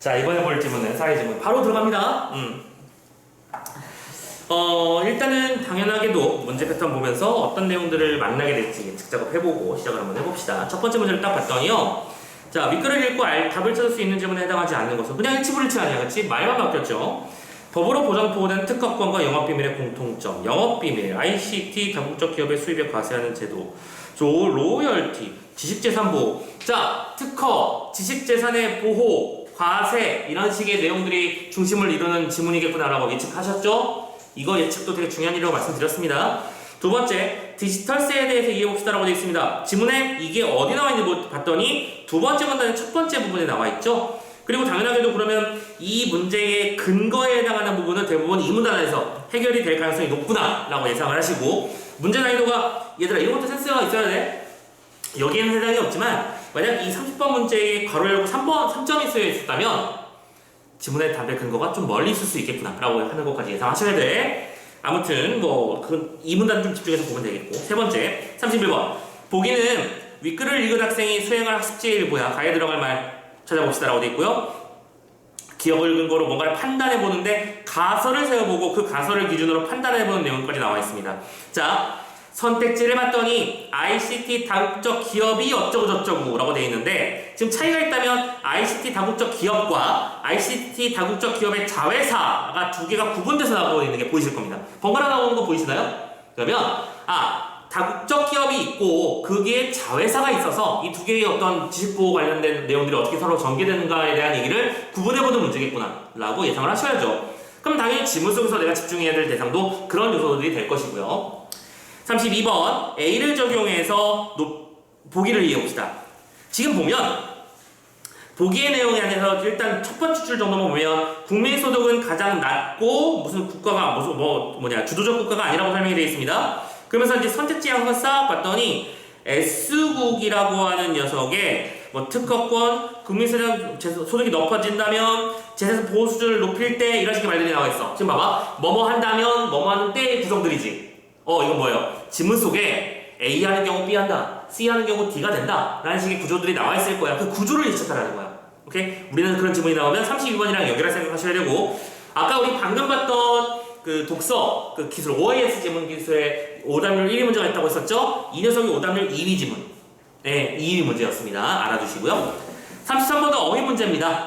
자, 이번에 볼 질문은 사회 질문 바로 들어갑니다. 일단은 당연하게도 문제 패턴 보면서 어떤 내용들을 만나게 될지 직작업 해보고 시작을 한번 해봅시다. 첫 번째 문제를 딱 봤더니요. 자, 윗글을 읽고 답을 찾을 수 있는 질문에 해당하지 않는 것은 그냥 일치불일치 아니야, 그렇지? 말만 바뀌었죠. 법으로 보장보호된 특허권과 영업비밀의 공통점, 영업비밀, ICT 다국적 기업의 수입에 과세하는 제도, 로열티, 지식재산보호. 자, 특허, 지식재산의 보호, 과세 이런 식의 내용들이 중심을 이루는 지문이겠구나라고 예측하셨죠? 이거 예측도 되게 중요한 일이라고 말씀드렸습니다. 두 번째, 디지털세에 대해서 이해해봅시다라고 되어 있습니다. 지문에 이게 어디 나와 있는지 봤더니 두 번째 문단의 첫 번째 부분에 나와 있죠? 그리고 당연하게도 그러면 이 문제의 근거에 해당하는 부분은 대부분 이 문단 안에서 해결이 될 가능성이 높구나 라고 예상을 하시고, 문제 난이도가 얘들아 이런 것도 센스가 있어야 돼. 여기에는 해당이 없지만 만약 이 30번 문제에 괄호 열고 3점이 쓰여 있었다면 지문의 답의 근거가 좀 멀리 있을 수 있겠구나 라고 하는 것까지 예상하셔야 돼. 아무튼 이 문단 좀 집중해서 보면 되겠고, 세 번째 31번 보기는 윗글을 읽은 학생이 수행할 학습지의 일부야. 가에 들어갈 말 찾아봅시다 라고 되어 있고요. 기억을 근거로 뭔가를 판단해 보는데 가설을 세워보고 그 가설을 기준으로 판단해 보는 내용까지 나와 있습니다. 자, 선택지를 봤더니 ICT 다국적 기업이 어쩌고저쩌고 라고 되어 있는데, 지금 차이가 있다면 ICT 다국적 기업과 ICT 다국적 기업의 자회사가 두 개가 구분돼서 나오고 있는 게 보이실 겁니다. 번갈아 나오는 거 보이시나요? 그러면 다국적 기업이 있고 거기에 자회사가 있어서 이 두 개의 어떤 지식보호 관련된 내용들이 어떻게 서로 전개되는가에 대한 얘기를 구분해보는 문제겠구나 라고 예상을 하셔야죠. 그럼 당연히 지문 속에서 내가 집중해야 될 대상도 그런 요소들이 될 것이고요. 32번 A를 적용해서 보기를 이해해봅시다. 지금 보면 보기의 내용에 한해서 일단 첫 번째 줄 정도만 보면 국민소득은 가장 낮고 무슨 국가가 주도적 국가가 아니라고 설명이 되어 있습니다. 그러면서 이제 선택지 한번 싹 봤더니 S국이라고 하는 녀석의 특허권, 국민소득이 높아진다면 재산 보호 수준을 높일 때 이런 식의 말들이 나와 있어. 지금 봐봐, 뭐뭐 한다면 뭐뭐 하는 때의 구성들이지. 이건 뭐예요? 지문 속에 A 하는 경우 B 한다, C 하는 경우 D가 된다 라는 식의 구조들이 나와 있을 거야. 그 구조를 예측하라는 거야. 오케이? 우리는 그런 지문이 나오면 32번이랑 연결할 생각하셔야 되고, 아까 우리 방금 봤던 그 독서 기술 OIS 지문 기술에 오답률 1위 문제가 있다고 했었죠? 이 녀석이 오답률 2위 지문, 2위 문제였습니다. 알아두시고요. 33번도 어휘 문제입니다.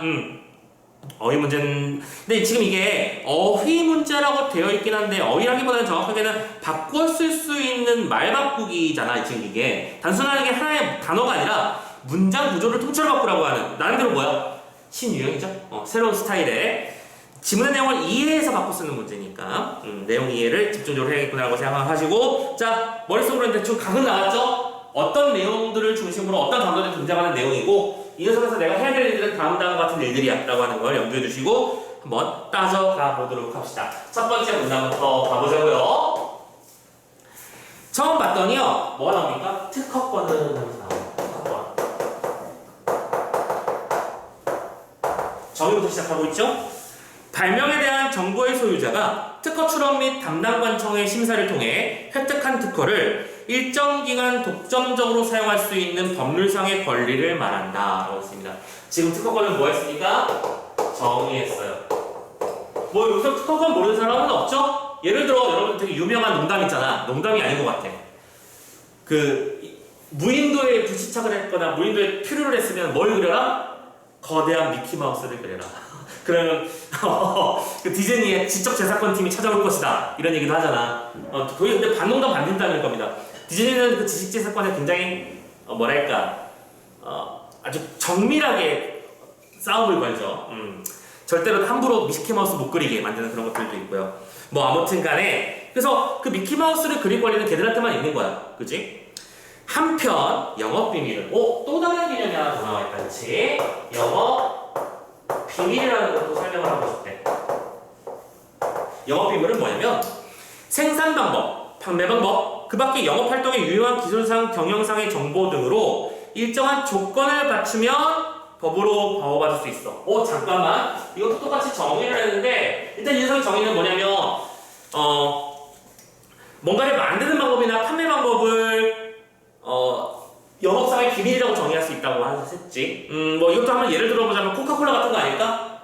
어휘 문제는, 근데 지금 이게 어휘 문제라고 되어 있긴 한데 어휘라기보다는 정확하게는 바꿔 쓸 수 있는 말 바꾸기잖아. 지금 이게 단순하게 하나의 단어가 아니라 문장 구조를 통째로 바꾸라고 하는, 나름대로 뭐야? 신유형이죠. 새로운 스타일의 지문의 내용을 이해해서 바꿔 쓰는 문제니까 내용 이해를 집중적으로 해야겠구나라고 생각하시고, 자, 머릿속으로 대충 각은 나왔죠? 어떤 내용들을 중심으로 어떤 단어들이 등장하는 내용이고, 이 녀석에서 내가 해야 될 일들은 다음과 같은 일들이야 라고 하는 걸 염두에 두시고 한번 따져가 보도록 합시다. 첫 번째 문장부터 가보자고요. 처음 봤더니요, 뭐가 나옵니까? 특허권은 하면서 나와요. 특허권. 정의부터 시작하고 있죠? 발명에 대한 정보의 소유자가 특허 출원 및 담당관청의 심사를 통해 획득한 특허를 일정 기간 독점적으로 사용할 수 있는 법률상의 권리를 말한다 라고 했습니다. 지금 특허권을 뭐 했습니까? 정의했어요. 여기서 특허권 모르는 사람은 없죠? 예를 들어 여러분 되게 유명한 농담 있잖아. 농담이 아닌 것 같아. 무인도에 불시착을 했거나 무인도에 표류를 했으면 뭘 그려라? 거대한 미키마우스를 그려라. 그러면 그 디즈니의 지적 재산권 팀이 찾아올 것이다 이런 얘기도 하잖아. 거의 근데 반농담 반진담일 겁니다. 디즈니는 그 지식 재산권에 굉장히 아주 정밀하게 싸움을 걸죠. 절대로 함부로 미키마우스 못 그리게 만드는 그런 것들도 있고요. 아무튼 간에 그래서 그 미키마우스를 그릴 권리는 걔들한테만 있는 거야. 그치? 한편 영업비밀은 또 다른 개념이 하나 더 나와 있다. 그치? 영업 비밀이라는 것도 설명을 하고 싶대. 영업비밀은 뭐냐면 생산 방법, 판매 방법, 그 밖에 영업활동에 유효한 기술상, 경영상의 정보 등으로 일정한 조건을 갖추면 법으로 보호받을 수 있어. 잠깐만. 이것도 똑같이 정의를 했는데, 일단 이 녀석의 정의는 뭐냐면 뭔가를 만드는 방법이나 판매 방법을 영업상의 비밀이라고 정의할 수 있다고 했지. 뭐 이것도 한번 예를 들어보자면 코카콜라 같은 거 아닐까?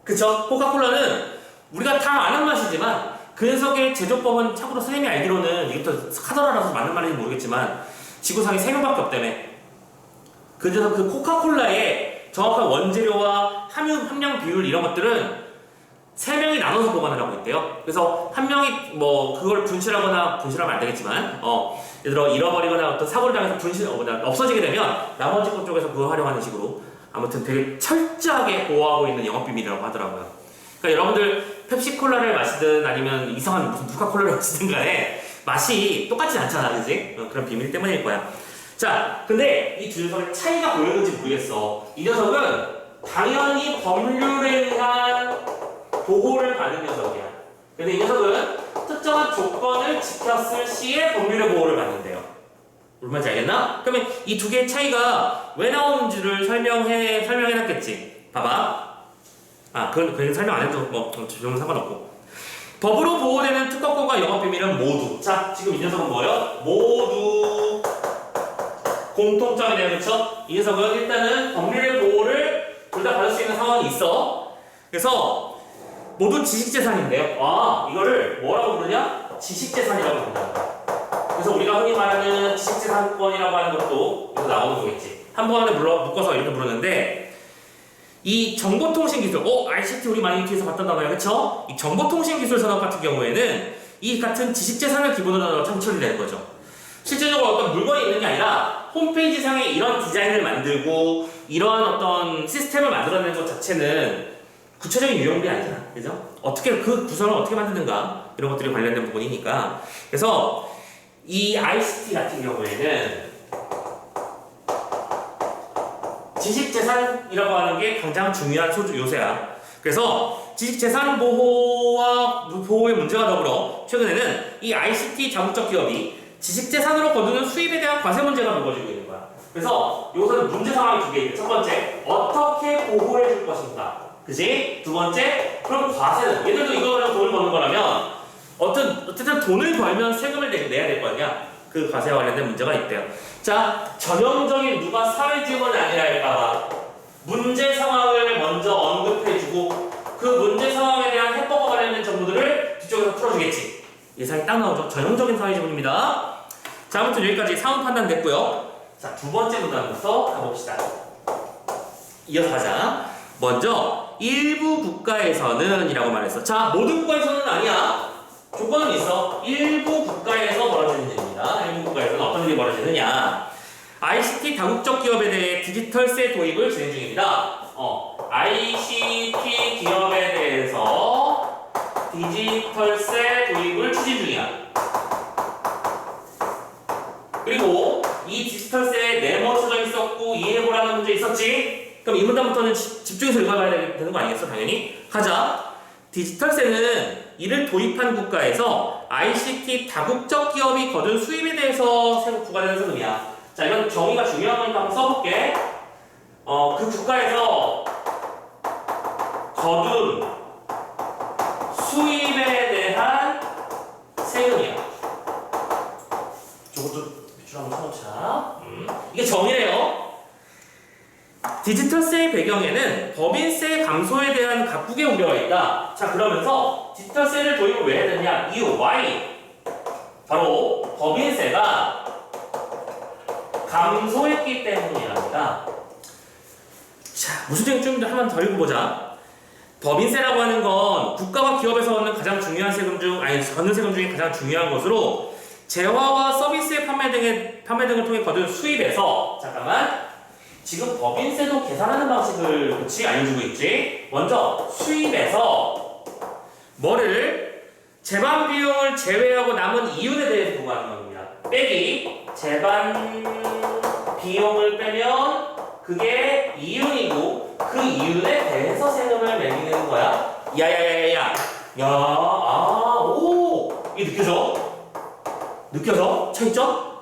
그쵸? 코카콜라는 우리가 다 아는 맛이지만 그 녀석의 제조법은 참고로 선생님이 알기로는 이것도 카더라라서 맞는 말인지 모르겠지만 지구상에 3명밖에 없다며. 그래서 그 코카콜라의 정확한 원재료와 함량 비율 이런 것들은 3명이 나눠서 보관을 하고 있대요. 그래서 한 명이 뭐 그걸 분실하면 안 되겠지만 예를 들어 잃어버리거나 어떤 사고를 당해서 없어지게 되면 나머지 것 쪽에서 그걸 활용하는 식으로 아무튼 되게 철저하게 보호하고 있는 영업비밀이라고 하더라고요. 그러니까 여러분들 펩시콜라를 마시든 아니면 이상한 무슨 누카콜라를 마시든 간에 맛이 똑같지 않잖아, 그지? 그런 비밀 때문일 거야. 자, 근데 이 두 녀석의 차이가 보이는지 모르겠어. 이 녀석은 당연히 법률에 의한 보호를 받는 녀석이야. 근데 이 녀석은 특정한 조건을 지켰을 시에 법률의 보호를 받는데요. 무슨 말인지 알겠나? 그러면 이 두 개의 차이가 왜 나오는지를 설명해놨겠지. 봐봐. 그건 설명 안 해도 뭐 조금 상관없고. 법으로 보호되는 특허권과 영업비밀은 모두. 자, 지금 이 녀석은 뭐예요? 모두 공통점이네요, 그렇죠? 이 녀석은 일단은 법률의 보호를 둘 다 받을 수 있는 상황이 있어. 그래서 모두 지식재산인데요. 이거를 뭐라고 부르냐? 지식재산이라고 부른다. 그래서 우리가 흔히 말하는 지식재산권이라고 하는 것도 여기서 나오는 거겠지. 한 번에 묶어서 이렇게 부르는데 이 정보통신 기술, ICT 우리 많이 뒤에서 봤던 단어야, 그쵸? 이 정보통신 기술 산업 같은 경우에는 이 같은 지식재산을 기본으로 창출이 되는 거죠. 실제적으로 어떤 물건이 있는 게 아니라 홈페이지 상에 이런 디자인을 만들고 이러한 어떤 시스템을 만들어내는 것 자체는 구체적인 유형물이 아니잖아, 그죠? 어떻게 그 구성을 어떻게 만드는가 이런 것들이 관련된 부분이니까. 그래서 이 ICT 같은 경우에는 지식재산이라고 하는 게 가장 중요한 요소야. 그래서 지식재산 보호의 문제와 더불어 최근에는 이 ICT 자국적 기업이 지식재산으로 거두는 수입에 대한 과세 문제가 불거지고 있는 거야. 그래서 여기서는 문제 상황이 2개 있대. 첫 번째, 어떻게 보호해 줄 것인가. 그지? 두 번째, 그럼 과세는 얘들도 이거랑 돈을 버는 거라면 어쨌든 돈을 벌면 세금을 내야 될 거 아니야. 그 과세와 관련된 문제가 있대요. 자, 전형적인 누가 사회지원을 아니라 할까봐 문제 상황을 먼저 언급해주고 그 문제 상황에 대한 해법과 관련된 정보들을 뒤쪽에서 풀어주겠지. 예상이 딱 나오죠. 전형적인 사회지원입니다. 자, 아무튼 여기까지 상황 판단 됐고요. 자, 두 번째 문단부터 가봅시다. 이어서 가자. 먼저 일부 국가에서는 이라고 말했어. 자, 모든 국가에서는 아니야. 조건은 있어. 일부 국가에서 벌어지는 일입니다. 일부 국가에서는 어떤 일이 벌어지느냐. ICT 다국적 기업에 대해 디지털세 도입을 진행 중입니다. ICT 기업에 대해서 디지털세 도입을 추진 중이야. 그리고 이 디지털세에 네모쳐져 있었고 이해해보라는 문제 있었지? 그럼 이 문단부터는 집중해서 읽어봐야 되는 거 아니겠어? 당연히. 하자. 디지털세는 이를 도입한 국가에서 ICT 다국적 기업이 거둔 수입에 대해서 부과되는 세금이야. 자, 이건 정의가 중요한 거니까 한번 써볼게. 그 국가에서 거둔 수입에 대한 세금이야. 저것도 밑줄 한번 쳐놓자. 이게 정의래요. 디지털세의 배경에는 법인세 감소에 대한 각국의 우려가 있다. 자, 그러면서 디지털세를 도입을 왜 해야 되냐? 이유, why? 바로 법인세가 감소했기 때문이랍니다. 자, 무슨 얘기 좀 한번 더 읽어보자. 법인세라고 하는 건 국가와 기업에서 얻는 가장 중요한 걷는 세금 중에 가장 중요한 것으로 재화와 서비스의 판매 등을 통해 거둔 수입에서 지금 법인세도 계산하는 방식을 알려주고 있지. 먼저 수입에서 뭐를 재반 비용을 제외하고 남은 이윤에 대해서 부과하는 겁니다. 빼기 재반 비용을 빼면 그게 이윤이고 그 이윤에 대해서 세금을 매기는 거야. 이게 느껴져? 차이점?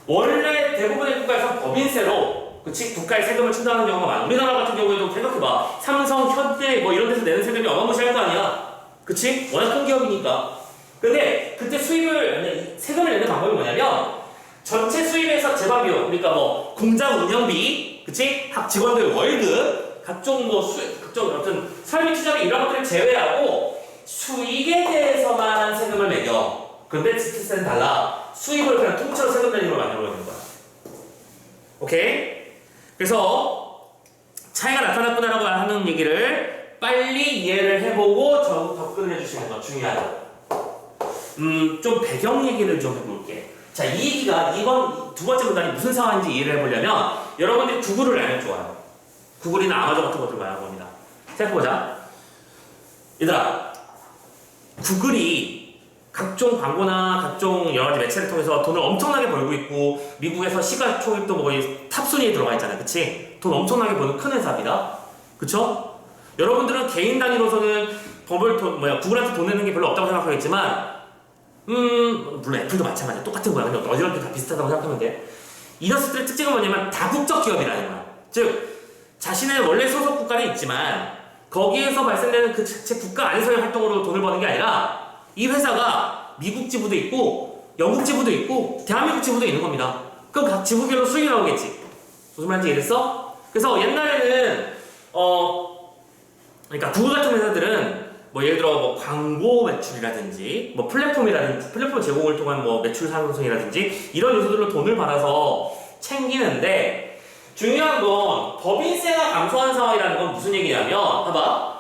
원래 대부분의 국가에서 법인세로 국가에 세금을 충당하는 경우가 많아. 우리나라 같은 경우에도 생각해봐. 삼성, 현대 뭐 이런 데서 내는 세금이 어마무시할 거 아니야. 그치? 워낙 큰 기업이니까. 근데 그때 세금을 내는 방법이 뭐냐면 전체 수입에서 재반 비용, 그러니까 뭐 공장 운영비, 그치? 학 직원들 월급, 각종 뭐 각종 어떤 설비 투자비 이런 것들을 제외하고 수익에 대해서만 세금을 매겨. 그런데 스트세는 달라. 수입을 그냥 통째로 세금 내는 걸 만들어야 되는 거야. 오케이? 그래서 차이가 나타났구나라고 하는 얘기를 빨리 이해를 해보고 접근을 해주시는 거 중요하다. 좀 배경 얘기를 좀 해볼게. 자, 이 얘기가 이번 두 번째 문단이 무슨 상황인지 이해를 해보려면 여러분들이 구글을 알면 좋아요. 구글이나 아마존 같은 것들 말하는 겁니다. 생각해보자. 얘들아, 구글이 각종 광고나 각종 여러 가지 매체를 통해서 돈을 엄청나게 벌고 있고 미국에서 시가총액도 거의 탑순위에 들어가 있잖아요. 그치? 돈 엄청나게 버는 큰 회사입니다. 그쵸? 여러분들은 개인 단위로서는 구글한테 돈 내는 게 별로 없다고 생각하겠지만 물론 애플도 마찬가지야. 똑같은 거야. 근데 어지럽게 다 비슷하다고 생각하면 돼. 이너스트의 특징은 뭐냐면 다국적 기업이라는 거야. 즉 자신의 원래 소속 국가는 있지만 거기에서 발생되는 그 자체 국가 안에서의 활동으로 돈을 버는 게 아니라 이 회사가 미국 지부도 있고 영국 지부도 있고 대한민국 지부도 있는 겁니다. 그럼 각 지부별로 수익이 나오겠지. 무슨 말인지 이해됐어? 그래서 옛날에는 그러니까 구글 같은 회사들은 뭐 예를 들어 뭐 광고 매출이라든지 뭐 플랫폼 제공을 통한 뭐 매출 상승이라든지 이런 요소들로 돈을 받아서 챙기는데 중요한 건 법인세가 감소하는 상황이라는 건 무슨 얘기냐면 봐봐.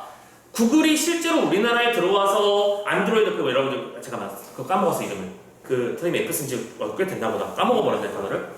구글이 실제로 우리나라에 들어와서 안드로이드 여러분들 잠깐만 그거 까먹었어 이름을 그 선생님이 애플 쓴지 꽤 됐나 보다 까먹어버렸네 단어를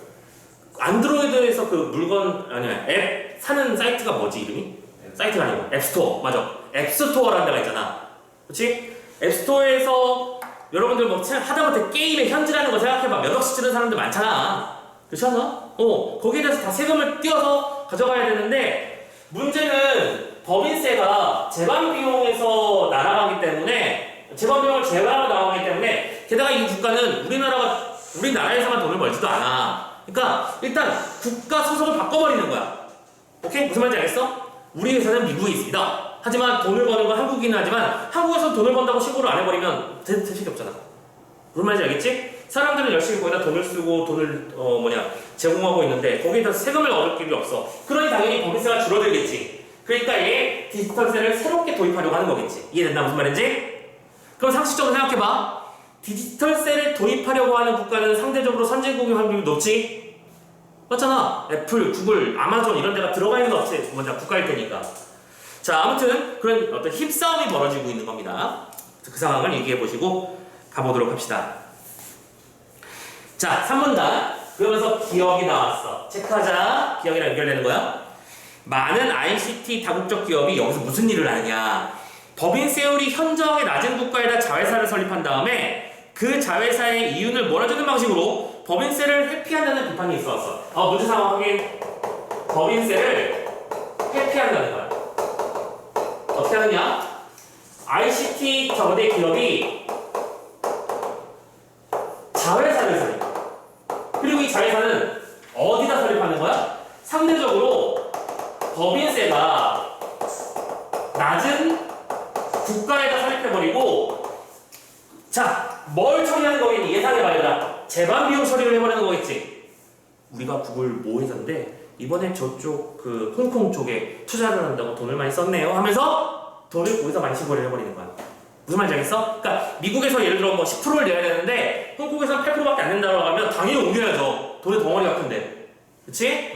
안드로이드에서 그 물건 아니야 앱 사는 사이트가 뭐지 이름이? 사이트가 아니고 앱스토어 맞아 앱스토어라는 데가 있잖아 그치? 앱스토어에서 여러분들 뭐 하다못해 게임에 현질하는 거 생각해봐 몇 억씩 쓰는 사람들 많잖아 그렇지 않아? 거기에 대해서 다 세금을 띄어서 가져가야 되는데 문제는 법인세가 재반 비용에서 날아가기 때문에 재반 비용을 제외하고 나가기 때문에 게다가 이 국가는 우리나라에서만 돈을 벌지도 않아. 그러니까 일단 국가 소속을 바꿔버리는 거야. 오케이? 무슨 말인지 알겠어? 우리 회사는 미국에 있습니다. 하지만 돈을 버는 건 한국이긴 하지만 한국에서 돈을 번다고 신고를 안 해버리면 대책이 없잖아. 무슨 말인지 알겠지? 사람들은 열심히 거기다 돈을 쓰고 돈을 제공하고 있는데 거기에다 세금을 얻을 길이 없어. 그러니 당연히 법인세가 줄어들겠지. 그러니까 얘 디지털세를 새롭게 도입하려고 하는 거겠지. 이해된다 무슨 말인지? 그럼 상식적으로 생각해봐. 디지털세를 도입하려고 하는 국가는 상대적으로 선진국의 확률이 높지? 맞잖아. 애플, 구글, 아마존 이런 데가 들어가 있는 업체 국가일 테니까. 자 아무튼 그런 어떤 힘싸움이 벌어지고 있는 겁니다. 그 상황을 얘기해 보시고 가보도록 합시다. 자 3문단 그러면서 기업이 나왔어. 체크하자. 기업이랑 연결되는 거야. 많은 ICT 다국적 기업이 여기서 무슨 일을 하느냐. 법인세율이 현저하게 낮은 국가에다 자회사를 설립한 다음에 그 자회사의 이윤을 몰아주는 방식으로 법인세를 회피한다는 비판이 있어왔어. 문제 상황 확인. 법인세를 회피한다는 거야. 어떻게 하느냐? ICT 저거대 기업이 자회사를 설립. 그리고 이 자회사는 어디다 설립하는 거야? 상대적으로 법인세가 낮은 국가에다 설립해버리고 자, 뭘 처리하는 거겠니? 예상해봐야 재반 비용 처리를 해버리는 거겠지. 우리가 구글 모 회사인데 이번에 저쪽 그 홍콩 쪽에 투자를 한다고 돈을 많이 썼네요 하면서 돈을 거기서 많이 신고를 해버리는 거야. 무슨 말인지 알겠어? 그러니까 미국에서 예를 들어 뭐 10%를 내야 되는데 홍콩에서는 8%밖에 안 된다고 하면 당연히 옮겨야죠. 돈의 덩어리가 큰데. 그치?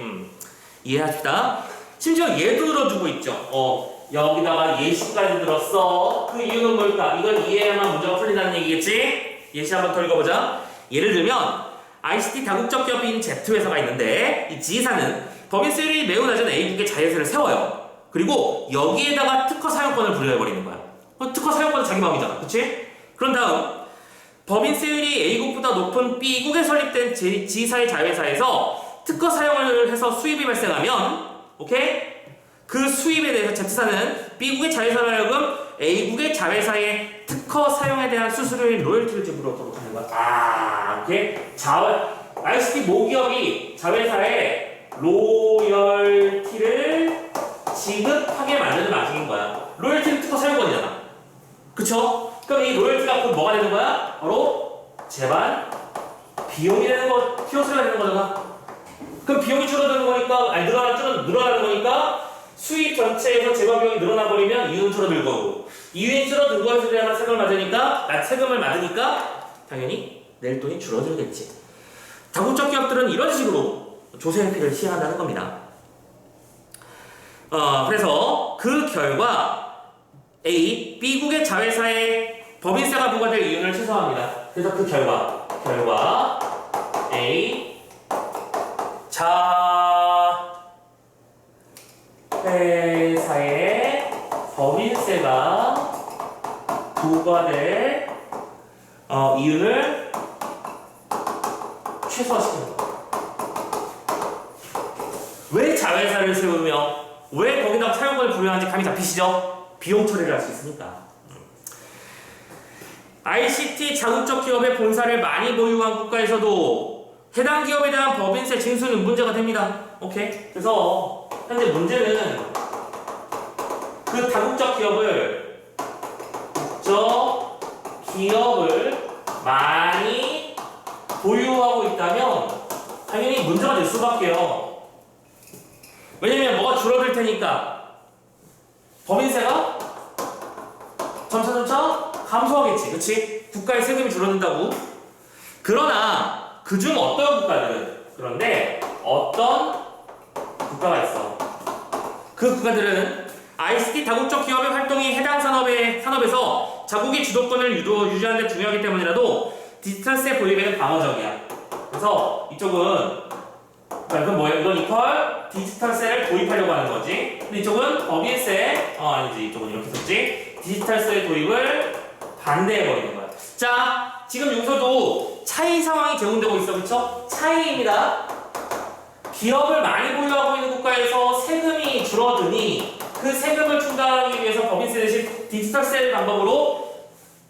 이해합시다. 심지어 예도 들어주고 있죠. 여기다가 예시까지 들었어. 그 이유는 뭘까? 이건 이해해야만 문제가 풀린다는 얘기겠지? 예시 한번 더 읽어보자. 예를 들면 ICT 다국적 기업인 Z회사가 있는데 이 G사는 법인세율이 매우 낮은 A국의 자회사를 세워요. 그리고 여기에다가 특허 사용권을 부여해버리는 거야. 특허 사용권은 자기 마음이잖아. 그치? 그런 다음 법인세율이 A국보다 높은 B국에 설립된 G사의 자회사에서 특허 사용을 해서 수입이 발생하면 오케이? 그 수입에 대해서 Z사는 B국의 자회사로 하여금 A국의 자회사의 특허 사용에 대한 수수료인 로열티를 지불하도록 하는 거야. 오케이? ICT 모기업이 자회사에 로열티를 지급하게 만드는 방식인 거야. 로열티는 특허 사용권이잖아. 그쵸? 그럼 이 로열티가 곧 뭐가 되는 거야? 바로 재반 비용이 되는 거, 키워스가 되는 거잖아. 그럼 비용이 줄어드는 거니까, 아니, 늘어나는 거니까 수입 전체에서 재반 비용이 늘어나 버리면 이윤은 줄어들 거고, 이윤이 줄어든 거에서 대한 세금을 맞으니까 당연히 낼 돈이 줄어들겠지. 다국적 기업들은 이런 식으로 조세 회피를 시행한다는 겁니다. 그래서 그 결과 A, B국의 자회사에 법인세가 부과될 이윤을 최소화합니다. 그래서 그 결과 A 자회사에 법인세가 부과될 이윤을 최소화시키는 거예요. 왜 자회사를 세우며 왜 거기다가 사용권을 부여하는지 감이 잡히시죠? 비용 처리를 할 수 있으니까. ICT 자국적 기업의 본사를 많이 보유한 국가에서도 해당 기업에 대한 법인세 징수는 문제가 됩니다. 오케이? 그래서 현재 문제는 그 다국적 기업을 많이 보유하고 있다면 당연히 문제가 될 수밖에요. 왜냐면 뭐가 줄어들 테니까 법인세가 점차 감소하겠지. 그치? 국가의 세금이 줄어든다고. 그러나 그중 어떤 국가가 있어. 그 국가들은 ICT 다국적 기업의 활동이 해당 산업에서 자국의 주도권을 유지하는 데 중요하기 때문이라도 디지털세 도입에는 방어적이야. 그래서 이쪽은 그럼 뭐야? 이건 이퀄 디지털세를 도입하려고 하는 거지. 근데 이쪽은 법인세, 아니지. 이쪽은 이렇게 썼지. 디지털세 도입을 반대해버리는 거야. 자, 지금 여기서도 차이 상황이 제공되고 있어. 그쵸? 차이입니다. 기업을 많이 보유하고 있는 국가에서 세금이 줄어드니 그 세금을 충당하기 위해서 법인세 대신 디지털세 방법으로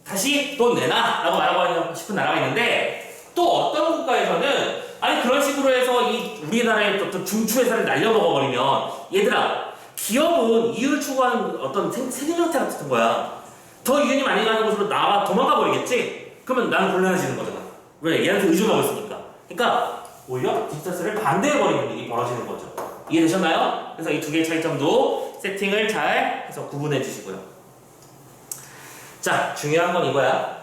다시 돈 내놔 라고 말하고 싶은 나라가 있는데, 또 어떤 국가에서는 아니 그런 식으로 해서 이 우리나라의 어떤 중추회사를 날려먹어버리면 얘들아, 기업은 이윤을 추구하는 어떤 세금 형태 같은 거야. 더 이윤이 많이 가는 곳으로 나와 도망가 버리겠지? 그러면 나는 곤란해지는 거잖아. 왜? 얘한테 의존하고 있으니까. 그러니까 오히려 디지털세를 반대해버리는 일이 벌어지는 거죠. 이해되셨나요? 그래서 이 두 개의 차이점도 세팅을 잘 해서 구분해 주시고요. 자, 중요한 건 이거야.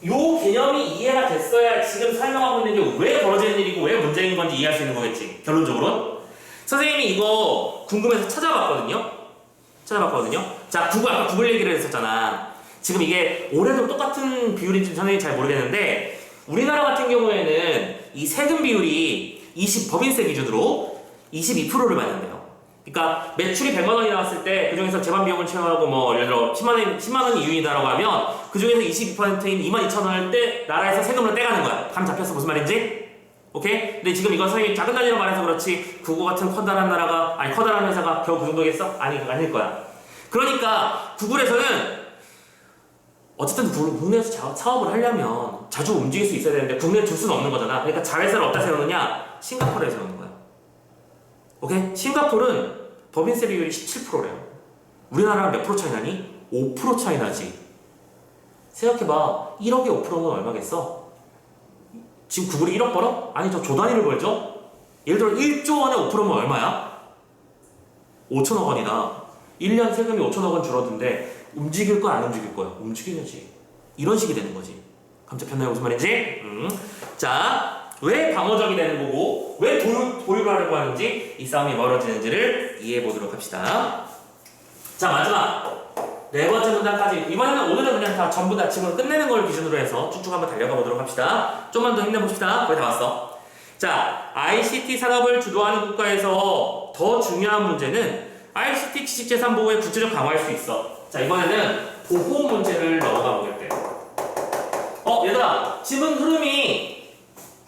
요 개념이 이해가 됐어야 지금 설명하고 있는 게 왜 벌어지는 일이고 왜 문제인 건지 이해할 수 있는 거겠지. 결론적으로 선생님이 이거 궁금해서 찾아봤거든요. 자, 아까 구글 얘기를 했었잖아. 지금 이게 올해도 똑같은 비율인지 선생님이 잘 모르겠는데, 우리나라 같은 경우에는 이 세금 비율이 법인세 기준으로 22%를 받는데요. 그러니까 매출이 100만 원이 나왔을 때 그중에서 재반 비용을 채용하고 뭐 예를 들어 10만 원이 이윤이다라고 하면 그중에서 22%인 22,000원을 나라에서 세금으로 떼가는 거야. 감 잡혔어? 무슨 말인지? 오케이? 근데 지금 이건 선생님이 작은 단위로 말해서 그렇지 구구 같은 커다란 회사가 겨우 그 정도겠어? 아닐 거야. 그러니까 구글에서는 어쨌든 국내에서 사업을 하려면 자주 움직일 수 있어야 되는데 국내에 둘 수는 없는 거잖아. 그러니까 자회사를 어디다 세우느냐? 싱가포르에 세우는 거야. 오케이? 싱가포르는 법인세 비율이 17%래요. 우리나라랑 몇 프로 차이 나니? 5% 차이 나지. 생각해봐. 1억에 5%면 얼마겠어? 지금 구글이 1억 벌어? 아니, 저 조단위를 벌죠? 예를 들어 1조 원에 5%면 얼마야? 5천억 원이다. 1년 세금이 5천억 원 줄어든데 움직일 거야, 안 움직일 거야? 움직여야지. 이런 식이 되는 거지. 감 잡혔나요? 무슨 말인지? 자, 왜 방어적이 되는 거고 왜 보유를 하려고 하는지, 이 싸움이 벌어지는지를 이해해 보도록 합시다. 자, 마지막 네 번째 문단까지, 오늘은 그냥 다 전부 다 지금 끝내는 걸 기준으로 해서 쭉쭉 한번 달려가 보도록 합시다. 좀만 더 힘내봅시다. 거의 다 왔어. 자, ICT 산업을 주도하는 국가에서 더 중요한 문제는 ICT 지식재산 보호에 구체적 강화할 수 있어. 자, 이번에는 보호 문제를 넘어가 보겠대요. 얘들아, 지금 흐름이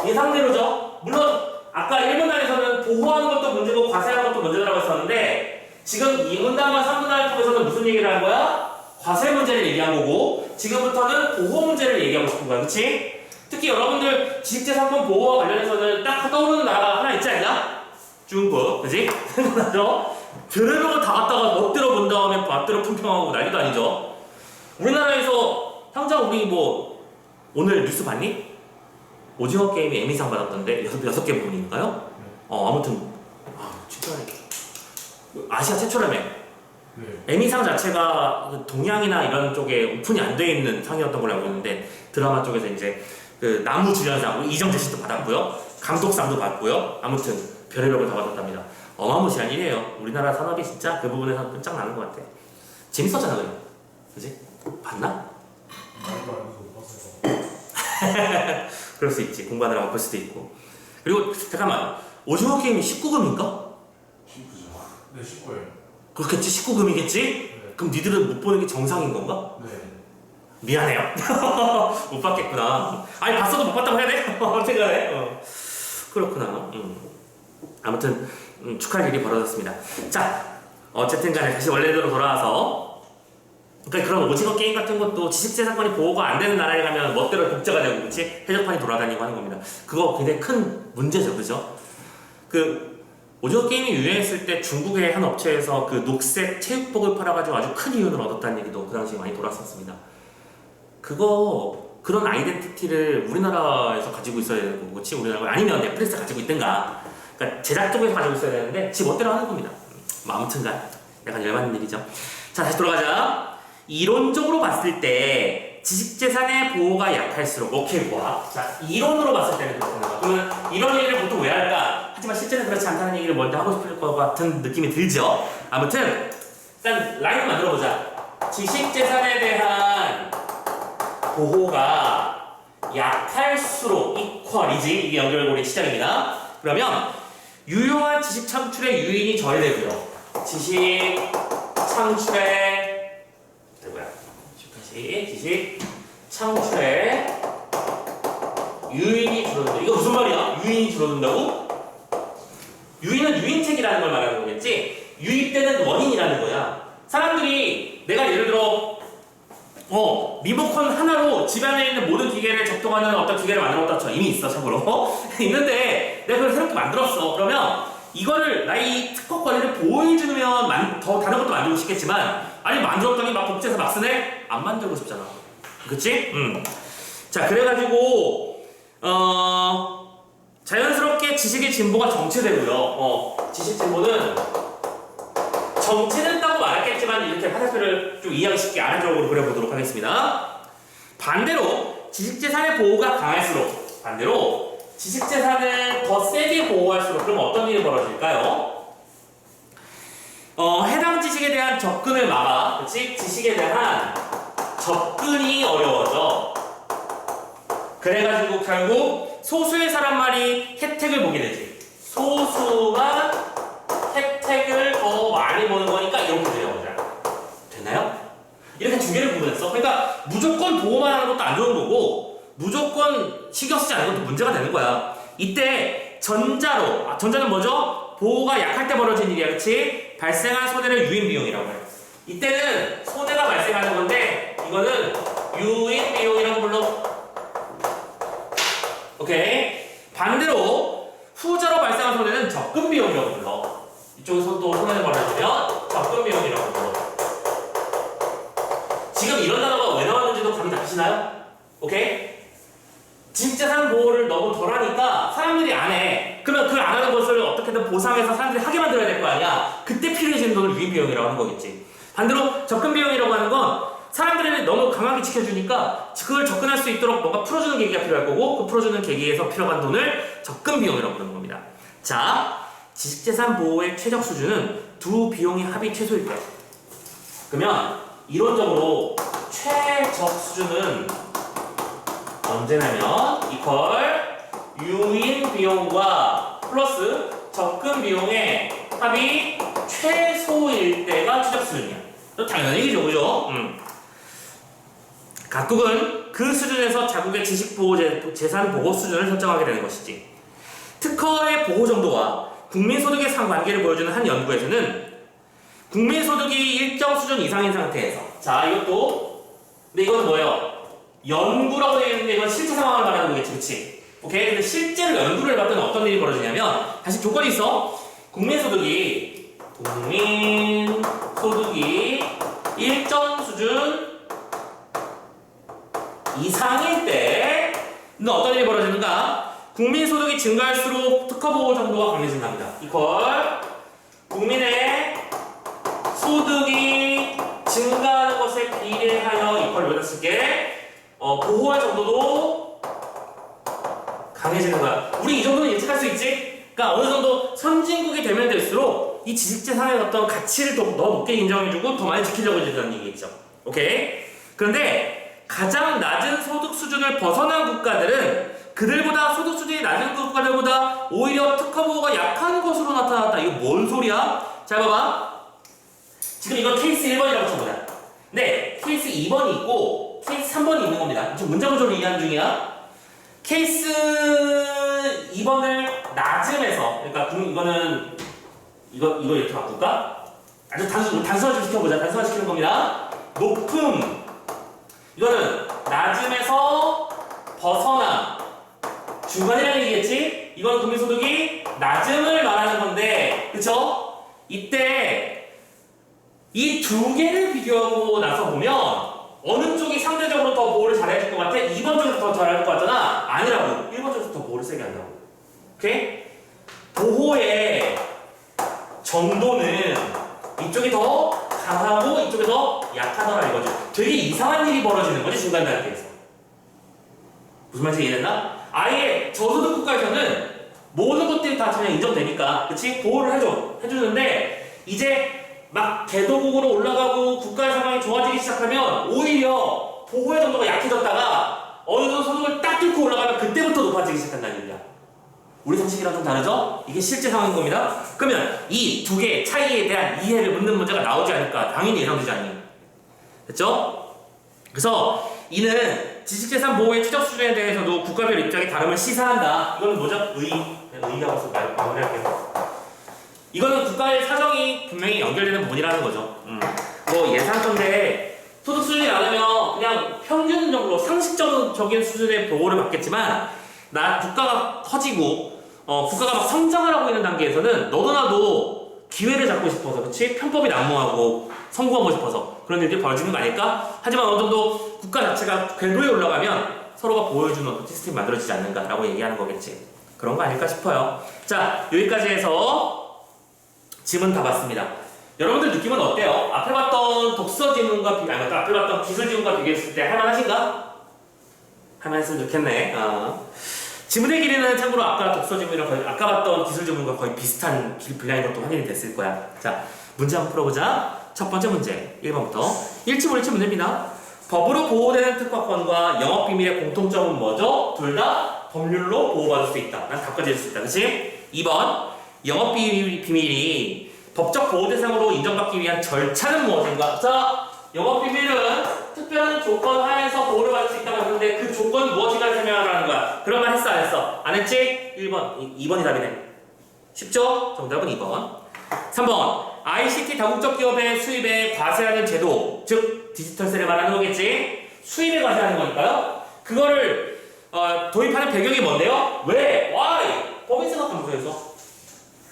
예상대로죠? 물론 아까 1문단에서는 보호하는 것도 문제고 과세하는 것도 문제라고 했었는데, 지금 2문단과 3문단을 통해서는 무슨 얘기를 한 거야? 과세 문제를 얘기한 거고, 지금부터는 보호 문제를 얘기하고 싶은 거야. 그치? 특히 여러분들 지식재산권 보호와 관련해서는 딱 떠오르는 나라가 하나 있지 않냐? 중국. 그치? 생각나죠? 들으면 다 갖다가 멋대로 본 다음에 멋대로 품평하고 난리도 아니죠? 우리나라에서 당장 우리 오늘 뉴스 봤니? 오징어 게임이 에미상 받았던데 6개 부분인가요? 아무튼 진짜 아시아 최초라며. 네. 에미상 자체가 동양이나 이런 쪽에 오픈이 안 돼 있는 상이었던 걸로 알고 있는데 드라마 쪽에서 이제 그 나무주연상 이정재 씨도 받았고요, 감독상도 받고요. 아무튼 별의별 걸 다 받았답니다. 어마무시한 일이에요. 우리나라 산업이 진짜 그 부분에서 끝장나는 것 같아. 재밌었잖아 그래. 그지? 봤나? 말도 안 해서 못 봤어요. 그럴 수 있지. 공부하느라고 볼 수도 있고. 그리고 잠깐만, 오징어 게임이 19금인가? 19죠. 네, 19예요. 그렇겠지. 19금이겠지? 네. 그럼 니들은 못 보는 게 정상인 건가? 네. 미안해요. 못 봤겠구나. 아니 봤어도 못 봤다고 해야 돼? 어떻게 해야 그렇구나. 아무튼 축하할 일이 벌어졌습니다. 자, 어쨌든 간에 다시 원래대로 돌아와서, 그러니까 그런 오징어 게임 같은 것도 지식재산권이 보호가 안 되는 나라에 가면 멋대로 독재가 되고, 그렇지? 해적판이 돌아다니고 하는 겁니다. 그거 굉장히 큰 문제죠, 그죠? 그 오징어 게임이 유행했을 때 중국의 한 업체에서 그 녹색 체육복을 팔아가지고 아주 큰 이윤을 얻었다는 얘기도 그 당시에 많이 돌았었습니다. 그런 아이덴티티를 우리나라에서 가지고 있어야 되는 거고, 그렇지? 우리나라 아니면 넷플릭스 가지고 있든가. 그러니까 제작 쪽에서 가지고 있어야 되는데 지 멋대로 하는 겁니다. 아무튼간 약간 열받는 일이죠. 자, 다시 돌아가자. 이론적으로 봤을 때 지식재산의 보호가 약할수록, 오케이, 좋아. 자, 이론으로 봤을 때는 그렇습니다. 그러면 이런 얘기를 보통 왜 할까? 하지만 실제는 그렇지 않다는 얘기를 먼저 하고 싶을 것 같은 느낌이 들죠. 아무튼 일단 라인을 만들어보자. 지식재산에 대한 보호가 약할수록 이퀄이지, 이게 연결고리 시작입니다. 그러면 유용한 지식 창출의 유인이 저해되고요. 지식 창출의 지식 창출의 유인이 줄어든다. 이거 무슨 말이야? 유인이 줄어든다고? 유인은 유인책이라는 걸 말하는 거겠지? 유입되는 원인이라는 거야. 사람들이 내가 예를 들어 리모컨 하나로 집안에 있는 모든 기계를 작동하는 어떤 기계를 만들었다 쳐. 이미 있어, 참고로. 있는데 내가 그걸 새롭게 만들었어. 그러면 이거를 나의 특허 권리를 보호해주면 더 다른 것도 만들고 싶겠지만, 아니 만들었더니 막 복제해서 막 쓰네? 안 만들고 싶잖아. 그치? 자, 그래가지고 자연스럽게 지식의 진보가 정체되고요. 지식 진보는 정체된다고 말했겠지만 이렇게 화살표를 좀 이해하기 쉽게 아래쪽으로 그려보도록 하겠습니다. 반대로 지식재산의 보호가 강할수록, 반대로 지식재산을 더 세게 보호할수록, 그럼 어떤 일이 벌어질까요? 해당 지식에 대한 접근을 막아. 그치? 지식에 대한 접근이 어려워져. 그래가지고 결국 소수의 사람만이 혜택을 보게 되지. 소수가 혜택을 더 많이 보는 거니까 이렇게 되려보자. 됐나요? 이렇게 두 개를 구분했어. 그러니까 무조건 보호만 하는 것도 안 좋은 거고, 무조건 신경 쓰지 않는 것도 문제가 되는 거야. 이때 전자는 뭐죠? 보호가 약할 때 벌어진 일이야, 그치? 발생한 손해를 유인 비용이라고 해. 이때는 손해가 발생하는 건데 이거는 유인 비용이라고 불러. 오케이. 반대로 후자로 발생한 손해는 접근 비용이라고 불러. 이쪽에서 또 손해를 벌어지면 접근 비용이라고 불러. 지금 이런 단어가 왜 나왔는지도 감이 잡히시나요? 오케이? 지식재산 보호를 너무 덜 하니까 사람들이 안 해. 그러면 그 안 하는 것을 어떻게든 보상해서 사람들이 하게 만들어야 될 거 아니야. 그때 필요해지는 돈을 유인 비용이라고 하는 거겠지. 반대로 접근 비용이라고 하는 건 사람들이 너무 강하게 지켜주니까 그걸 접근할 수 있도록 뭔가 풀어주는 계기가 필요할 거고, 그 풀어주는 계기에서 필요한 돈을 접근 비용이라고 부르는 겁니다. 자, 지식재산 보호의 최적 수준은 두 비용의 합이 최소일 거야. 그러면 이론적으로 최적 수준은 언제냐면 유인 비용과 플러스 접근 비용의 합이 최소일 때가 최적 수준이야. 당연한 얘기죠, 그죠? 각국은 그 수준에서 자국의 지식보호 재산 보호 수준을 설정하게 되는 것이지. 특허의 보호 정도와 국민소득의 상관계를 보여주는 한 연구에서는 국민소득이 일정 수준 이상인 상태에서, 자, 근데 이건 뭐예요? 연구라고 되어 있는데 이건 실제 상황을 말하는 거겠지, 그치? 오케이? 근데 실제로 연구를 해봤더니 어떤 일이 벌어지냐면, 다시 조건이 있어. 국민소득이 일정 수준 이상일 때는 어떤 일이 벌어지는가? 국민소득이 증가할수록 특허보호 정도가 강해진답니다. 이퀄 국민의 소득이 증가하는 것에 비례하여 이퀄 여기다 쓸게 보호할 정도도 강해지는 거야. 우리 이 정도는 예측할 수 있지? 그러니까 어느 정도 선진국이 되면 될수록 이 지식재산의 어떤 가치를 더 높게 인정해주고 더 많이 지키려고 해준다는 얘기겠죠. 오케이? 그런데 가장 낮은 소득 수준을 벗어난 국가들은 그들보다 소득 수준이 낮은 국가들보다 오히려 특허보호가 약한 것으로 나타났다. 이거 뭔 소리야? 잘 봐봐. 지금 이건 케이스 1번이라고 쳐보자. 네, 케이스 2번이 있고 케이스 3번이 있는 겁니다. 지금 문자 구조를 이해하는 중이야. 케이스 2번을 낮음에서, 그러니까 이거는 이거 이렇게 바꿀까? 아주 단순화 시켜보자. 단순화 시키는 겁니다. 높음. 이거는 낮음에서 벗어나. 중간이라는 얘기겠지? 이건 국민소득이 낮음을 말하는 건데, 그쵸? 이때 이 두 개를 비교하고 나서 보면 어느 쪽이 상대적으로 더 보호를 잘해줄 것 같아? 2번 쪽에서 더 잘할 것 같잖아? 아니라고. 1번 쪽에서 더 보호를 세게 한다고. 오케이? 보호의 정도는 이쪽이 더 강하고 이쪽이 더 약하더라 이거죠. 되게 이상한 일이 벌어지는 거지, 중간 단계에서. 무슨 말인지 이해됐나? 아예 저소득 국가에서는 모든 것들이 다 그냥 인정되니까, 그치? 보호를 해주는데, 이제 막 개도국으로 올라가고 국가의 상황이 좋아지기 시작하면 오히려 보호의 정도가 약해졌다가 어느 정도 소득을 딱 뚫고 올라가면 그때부터 높아지기 시작한다는 얘기야. 우리 상식이랑 좀 다르죠? 이게 실제 상황인 겁니다. 그러면 이 두 개의 차이에 대한 이해를 묻는 문제가 나오지 않을까? 당연히 예상되지 않니? 됐죠? 그래서 이는 지식재산 보호의 추적 수준에 대해서도 국가별 입장이 다름을 시사한다. 이거는 뭐죠? 의의하고서 마무리할게요. 이거는 국가의 사정이 분명히 연결되는 부분이라는 거죠. 뭐 예상컨대 소득 수준이 낮으면 그냥 평균적으로 상식적인 수준의 보호를 받겠지만, 국가가 커지고 국가가 막 성장을 하고 있는 단계에서는 너도 나도 기회를 잡고 싶어서, 그치? 편법이 난무하고 성공하고 싶어서 그런 일들이 벌어지는 거 아닐까? 하지만 어느 정도 국가 자체가 궤도에 올라가면 서로가 보호해주는 어떤 시스템이 만들어지지 않는가라고 얘기하는 거겠지. 그런 거 아닐까 싶어요. 자, 여기까지 해서 지문 다 봤습니다. 여러분들 느낌은 어때요? 앞에 봤던 독서 지문과 앞에 봤던 기술 지문과 비교했을 때 할만하신가? 할만했으면 좋겠네. 지문의 길이는 참고로 아까 독서 지문이랑 거의, 아까 봤던 기술 지문과 거의 비슷한 분량인 것도 확인이 됐을 거야. 자, 문제 한번 풀어보자. 첫 번째 문제, 1번부터. 일치불일치 문제입니다. 법으로 보호되는 특허권과 영업비밀의 공통점은 뭐죠? 둘 다 법률로 보호받을 수 있다. 난 답까지 해줄 수 있다. 그치? 2번, 영업비밀이 법적 보호 대상으로 인정받기 위한 절차는 무엇인가? 자, 영업비밀은 특별한 조건 하에서 보호를 받을 수 있다고 했는데 그 조건이 무엇인가를 설명하라는 거야. 그런 말 했어, 안 했어? 안 했지? 1번, 2번이 답이네. 쉽죠? 정답은 2번. 3번, ICT 다국적 기업의 수입에 과세하는 제도, 즉 디지털세를 말하는 거겠지? 수입에 과세하는 거니까요. 그거를 도입하는 배경이 뭔데요? 왜? Why? 법인세가 감소해서.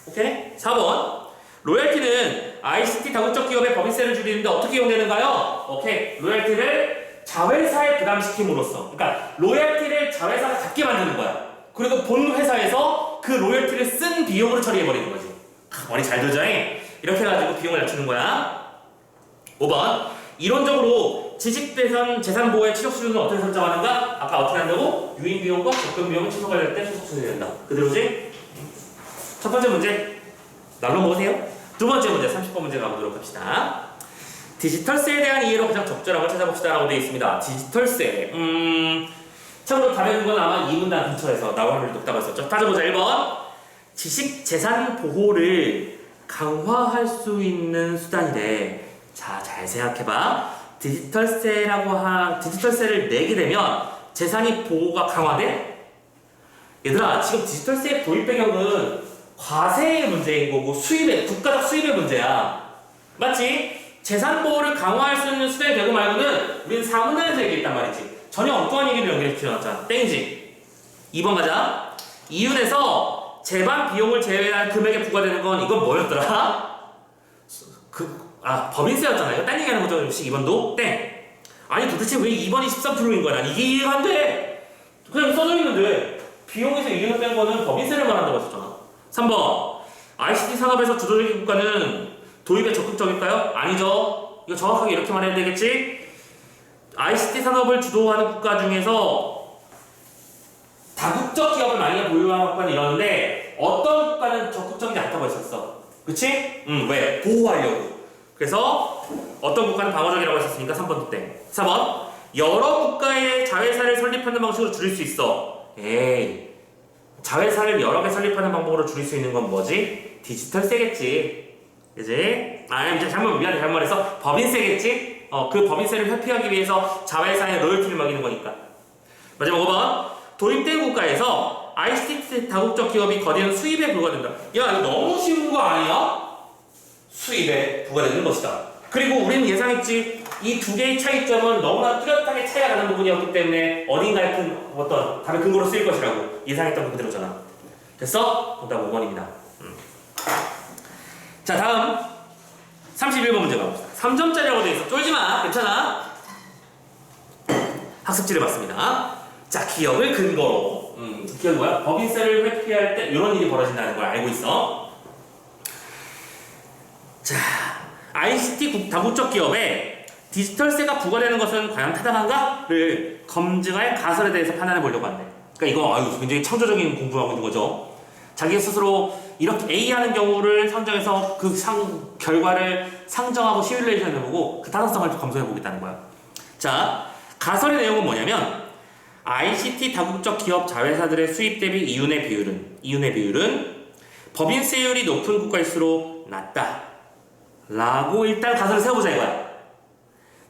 오케이? 4번, 로열티는 ICT 다국적 기업의 법인세를 줄이는데 어떻게 이용되는가요? 오케이, 로열티를 자회사에 부담시킴으로써, 그러니까 로열티를 자회사가 갖게 만드는 거야. 그리고 본 회사에서 그 로열티를 쓴 비용으로 처리해버리는 거지. 머리 잘 돌죠? 이렇게 해가지고 비용을 낮추는 거야. 5번, 이론적으로 재산 보호의 취득 수준은 어떻게 설정하는가? 아까 어떻게 한다고? 유인 비용과 접근 비용을 취소할 때 소득 수준이 된다. 그대로지? 첫 번째 문제 날로 먹으세요. 두 번째 문제 30번 문제 가보도록 합시다. 디지털세에 대한 이해로 가장 적절한 걸 찾아봅시다 라고 되어 있습니다. 디지털세, 참고로 다른 건 아마 이 문단 근처에서 나올 확률이 높다고 했었죠. 따져보자. 1번, 지식재산 보호를 강화할 수 있는 수단이래. 자, 잘 생각해봐. 디지털세를 내게 되면 재산이 보호가 강화돼? 얘들아, 지금 디지털세 도입 배경은 과세의 문제인 거고 국가적 수입의 문제야. 맞지? 재산 보호를 강화할 수 있는 수단의 배경 말고는 우리는 사문단에서 얘기했단 말이지. 전혀 엉뚱한 얘기를 연결시켜놨잖아. 땡이지? 2번 가자. 이윤에서 재반 비용을 제외한 금액에 부과되는 건 이건 뭐였더라? 법인세였잖아요. 딴 얘기하는 거죠. 역시 2번도 땡. 아니 도대체 왜 2번이 13%인 거야? 난 이게 이해가 안 돼. 그냥 써져 있는데 비용에서 이윤을 뺀 거는 법인세를 말한다고 했었잖아. 3번. ICT 산업에서 주도적인 국가는 도입에 적극적일까요? 아니죠. 이거 정확하게 이렇게 말해야 되겠지? ICT 산업을 주도하는 국가 중에서 다국적 기업을 많이 보유하는 국가는 이러는데 어떤 국가는 적극적이지 않다고 했었어. 그치? 왜? 보호하려고. 그래서 어떤 국가는 방어적이라고 했었으니까 3번 때. 4번. 여러 국가의 자회사를 설립하는 방식으로 줄일 수 있어. 에이. 자회사를 여러 개 설립하는 방법으로 줄일 수 있는 건 뭐지? 디지털세겠지. 그지? 이제 잘못 말해서 법인세겠지? 그 법인세를 회피하기 위해서 자회사에 로열티를 매기는 거니까. 마지막 5번. 도입된 국가에서 ICT 다국적 기업이 거대한 수입에 부과된다. 야, 이거 너무 쉬운 거 아니야? 수입에 부과되는 것이다. 그리고 우리는 예상했지. 이 두 개의 차이점은 너무나 뚜렷하게 차이가 나는 부분이었기 때문에 어딘가에 어떤 답의 근거로 쓰일 것이라고 예상했던 거 그대로잖아. 됐어? 정답 5번입니다. 자, 다음 31번 문제 가봅시다. 3점짜리라고 되어 있어. 쫄지마. 괜찮아. 학습지를 봤습니다. 자, 기업을 근거로. 기업이 뭐야? 법인세를 회피할 때 이런 일이 벌어진다는 걸 알고 있어. 자, ICT 다국적 기업에 디지털세가 부과되는 것은 과연 타당한가?를 검증할 가설에 대해서 판단해 보려고 한대. 그러니까 이거 굉장히 창조적인 공부하고 있는 거죠. 자기 스스로 이렇게 A 하는 경우를 상정해서 그 결과를 상정하고 시뮬레이션 해보고 그 타당성을 검증해 보겠다는 거야. 자, 가설의 내용은 뭐냐면 ICT 다국적 기업 자회사들의 수입 대비 이윤의 비율은 법인세율이 높은 국가일수록 낮다. 라고 일단 가설을 세워보자 이거야.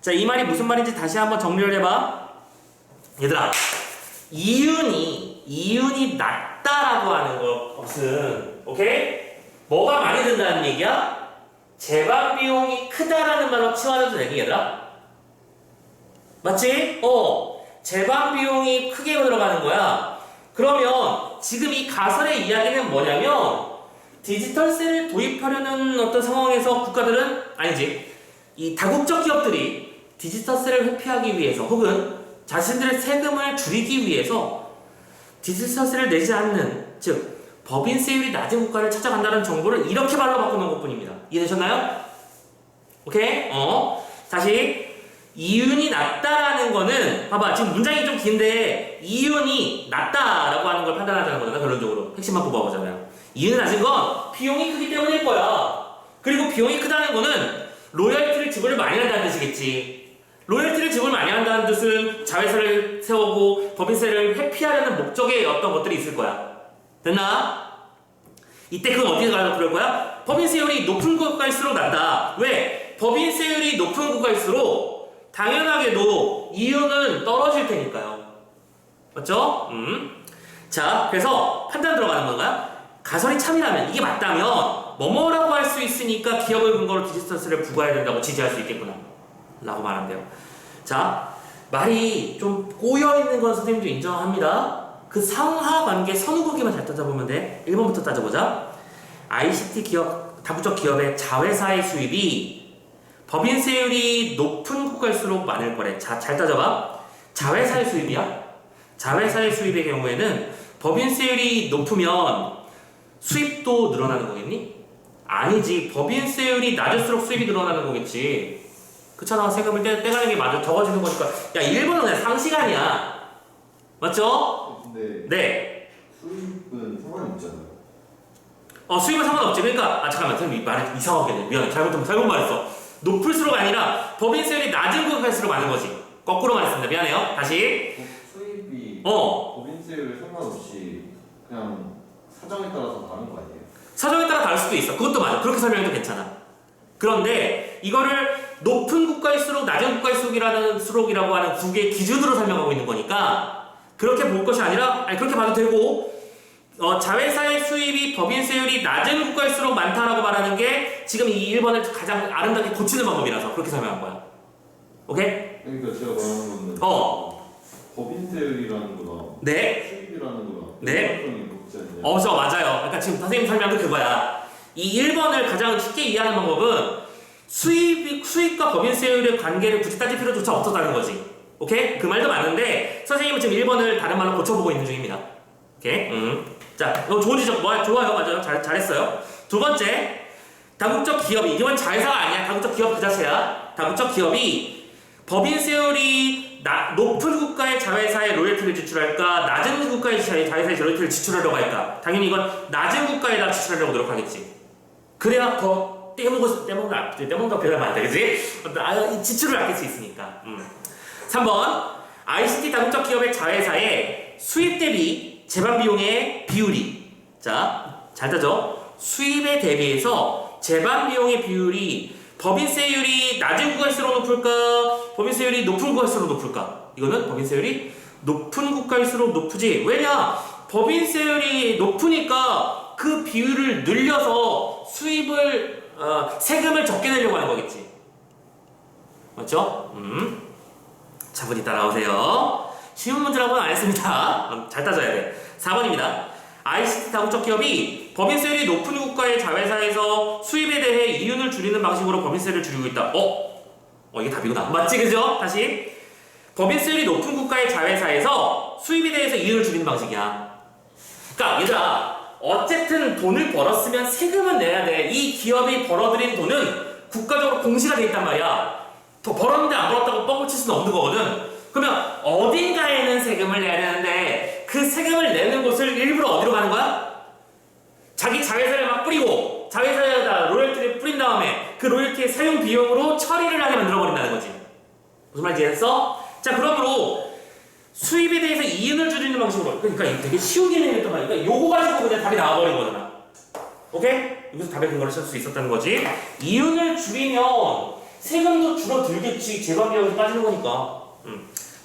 자, 이 말이 무슨 말인지 다시 한번 정리를 해봐. 얘들아, 이윤이 낮다라고 하는 것은, 오케이? 뭐가 많이 든다는 얘기야? 재반 비용이 크다라는 말로 치환해도 되니, 얘들아? 맞지? 재반 비용이 크게 들어가는 거야. 그러면 지금 이 가설의 이야기는 뭐냐면 디지털세를 도입하려는 어떤 상황에서 국가들은 이 다국적 기업들이 디지털세를 회피하기 위해서 혹은 자신들의 세금을 줄이기 위해서 디지털세를 내지 않는, 즉 법인세율이 낮은 국가를 찾아간다는 정보를 이렇게 말로 바꾸는 것뿐입니다. 이해되셨나요? 오케이? 다시 이윤이 낮다라는 거는 봐봐, 지금 문장이 좀 긴데 이윤이 낮다라고 하는 걸 판단하자는 거잖아. 결론적으로 핵심만 뽑아보자면 이윤이 낮은 건 비용이 크기 때문일 거야. 그리고 비용이 크다는 거는 로열티를 지불을 많이 한다는 뜻이겠지. 로열티를 지불 많이 한다는 뜻은 자회사를 세우고 법인세를 회피하려는 목적의 어떤 것들이 있을 거야. 됐나? 이때 그건 어떻게 그럴 거야? 법인세율이 높은 국가일수록 낮다. 왜? 법인세율이 높은 국가일수록 당연하게도 이윤은 떨어질 테니까요. 맞죠? 자, 그래서 판단 들어가는 건가요? 가설이 참이라면, 이게 맞다면 뭐뭐라고 할 수 있으니까 기업을 근거로 디지털세를 부과해야 된다고 지지할 수 있겠구나 라고 말한대요. 자, 말이 좀 꼬여있는 건 선생님도 인정합니다. 그 상하관계 선후관계만 잘 따져보면 돼. 1번부터 따져보자. ICT 기업, 다국적 기업의 자회사의 수입이 법인세율이 높은 국가일수록 많을 거래. 자, 잘 따져봐. 자회사의 수입이야? 자회사의 수입의 경우에는 법인세율이 높으면 수입도 늘어나는 거겠니? 아니지. 법인세율이 낮을수록 수입이 늘어나는 거겠지. 그렇잖아. 세금을 떼가는 게 맞아. 적어지는 거니까. 야, 1번은 그냥 상식 아니야. 맞죠? 근데 네. 수입은 상관이 없잖아요. 수입은 상관없지. 그러니까 잠깐만. 선생님 말이 이상하게 돼. 미안해. 잘못 말했어. 높을수록 아니라 법인세율이 낮은 국가일수록 많은 거지. 거꾸로 말했습니다. 미안해요. 다시. 수입이 법인세율 상관없이 그냥 사정에 따라서 다른 거 아니에요? 사정에 따라 다를 수도 있어. 그것도 맞아. 그렇게 설명해도 괜찮아. 그런데 이거를 높은 국가일수록 낮은 국가일수록이라고 하는 두 개의 기준으로 설명하고 있는 거니까 그렇게 볼 것이 아니라 그렇게 봐도 되고 자회사의 수입이 법인세율이 낮은 국가일수록 많다라고 말하는 게 지금 이 1번을 가장 아름답게 고치는 방법이라서 그렇게 설명한 거야. 오케이? 그러니까 제가 말하는 거는 법인세율이라는 거나 네. 수입이라는 거나 네. 일관성이 높지 않나요? 저 맞아요. 그러니까 지금 선생님 설명도 그거야. 이 1번을 가장 쉽게 이해하는 방법은 수입과 법인세율의 관계를 굳이 따질 필요조차 없었다는 거지. 오케이? 그 말도 맞는데 선생님은 지금 1번을 다른 말로 고쳐보고 있는 중입니다. 오케이. 자, 이거 좋은 지적 좋아요. 맞아요. 잘했어요. 두 번째, 다국적 기업이 이건 자회사가 아니야. 다국적 기업 그 자체야. 다국적 기업이 법인 세율이 높은 국가의 자회사에 로열티를 지출할까, 낮은 국가의 자회사에 로열티를 지출하려고 할까? 당연히 이건 낮은 국가에다 지출하려고 노력하겠지. 그래야 더 떼먹는다 별로 안 돼, 그지? 지출을 아낄 수 있으니까. 3번, ICT 다국적 기업의 자회사의 수입 대비 재반 비용의 비율이, 자, 잘 따져. 수입에 대비해서 재반 비용의 비율이 법인세율이 낮은 국가일수록 높을까? 법인세율이 높은 국가일수록 높을까? 이거는 법인세율이 높은 국가일수록 높으지. 왜냐? 법인세율이 높으니까 그 비율을 늘려서 수입을 세금을 적게 내려고 하는 거겠지. 맞죠? 차분히 따라오세요. 쉬운 문제라고는 안 했습니다. 잘 따져야 돼. 4번입니다. ICT 다국적 기업이 법인세율이 높은 국가의 자회사에서 수입에 대해 이윤을 줄이는 방식으로 법인세를 줄이고 있다. 이게 답이구나. 맞지, 그죠? 다시. 법인세율이 높은 국가의 자회사에서 수입에 대해서 이윤을 줄이는 방식이야. 그러니까 얘들아, 어쨌든 돈을 벌었으면 세금은 내야 돼. 이 기업이 벌어들인 돈은 국가적으로 공시가 돼 있단 말이야. 더 벌었는데 안 벌었다고 뻥을 칠 수는 없는 거거든. 그러면 어딘가에는 세금을 내야 되는데 그 세금을 내는 곳을 일부러 어디로 가는 거야? 자기 자회사를 막 뿌리고 자회사에다 로열티를 뿌린 다음에 그 로열티의 사용 비용으로 처리를 하게 만들어버린다는 거지. 무슨 말인지 이해했어? 자, 그러므로 수입에 대해서 이윤을 줄이는 방식으로, 그러니까 이게 되게 쉬운 개념이었단 말이야. 그러니까 요거 가지고 그냥 답이 나와버린 거잖아. 오케이? 여기서 답의 근거를 찾을 수 있었다는 거지. 이윤을 줄이면 세금도 줄어들겠지. 재반 비용에서 빠지는 거니까.